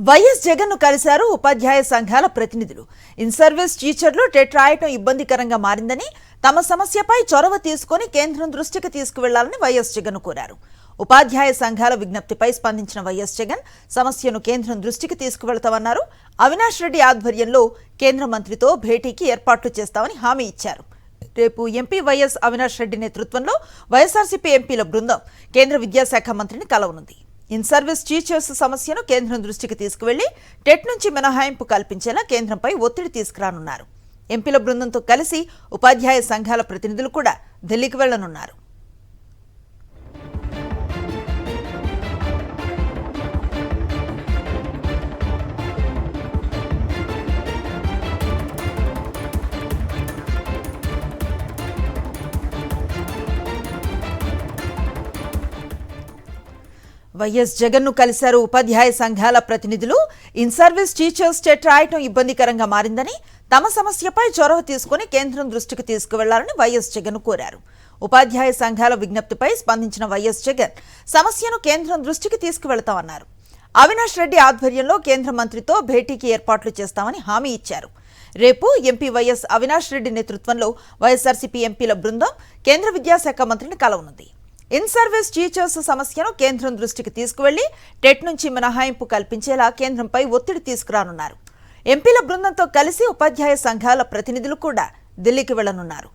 YS Jagan ను కలిశారు ఉపాధ్యాయ సంఘాల ప్రతినిధులు. ఇన్ సర్వీస్ టీచర్లు టెట్ రాయటం ఇబ్బందికరంగా మారిందని, తమ సమస్యపై చొరవ తీసుకొని కేంద్రం దృష్టికి తీసుకువెళ్లాలని వైఎస్ జగన్ కోరారు. ఉపాధ్యాయ సంఘాల విజ్ఞప్తిపై స్పందించిన వైఎస్ జగన్ సమస్యను కేంద్రం దృష్టికి తీసుకువెళ్తామన్నారు. అవినాష్ రెడ్డి ఆధ్వర్యంలో కేంద్ర మంత్రితో భేటీకి ఏర్పాట్లు చేస్తామని హామీ ఇచ్చారు. రేపు ఎంపీ వైఎస్ అవినాష్ రెడ్డి నేతృత్వంలో వైఎస్ఆర్సీపీ ఎంపీల బృందం కేంద్ర విద్యాశాఖ మంత్రిని కలవనుంది. ఇన్ సర్వీస్ టీచర్స్ సమస్యను కేంద్రం దృష్టికి తీసుకువెళ్లి టెట్ నుంచి మినహాయింపు కల్పించేలా కేంద్రంపై ఒత్తిడి తీసుకురానున్నారు. ఎంపీల బృందంతో కలిసి ఉపాధ్యాయ సంఘాల ప్రతినిధులు కూడా ఢిల్లీకి వెళ్లనున్నారు. వైఎస్ జగన్ ను కలిశారు ఉపాధ్యాయ సంఘాల ప్రతినిధులు. ఇన్ సర్వీస్ టీచర్స్ టెట్ రాయటం ఇబ్బందికరంగా మారిందని, తమ సమస్యపై చొరవ తీసుకుని కేంద్రం దృష్టికి తీసుకువెళ్లాలని వైఎస్ జగన్ కోరారు. ఉపాధ్యాయ సంఘాల విజ్ఞప్తిపై స్పందించిన వైఎస్ జగన్ సమస్యను కేంద్రం దృష్టికి తీసుకువెళ్తామన్నారు. అవినాష్ రెడ్డి ఆధ్వర్యంలో కేంద్ర మంత్రితో భేటీకి ఏర్పాట్లు చేస్తామని హామీ ఇచ్చారు. రేపు ఎంపీ వైఎస్ అవినాష్ రెడ్డి నేతృత్వంలో వైఎస్ఆర్సీపీ ఎంపీల బృందం కేంద్ర విద్యాశాఖ మంత్రిని కలవనుంది. ఇన్ సర్వీస్ టీచర్స్ సమస్యను కేంద్రం దృష్టికి తీసుకువెళ్లి టెట్ నుంచి మినహాయింపు కల్పించేలా కేంద్రంపై ఒత్తిడి తీసుకురానున్నారు. ఎంపీల బృందంతో కలిసి ఉపాధ్యాయ సంఘాల ప్రతినిధులు కూడా ఢిల్లీకి వెళ్లనున్నారు.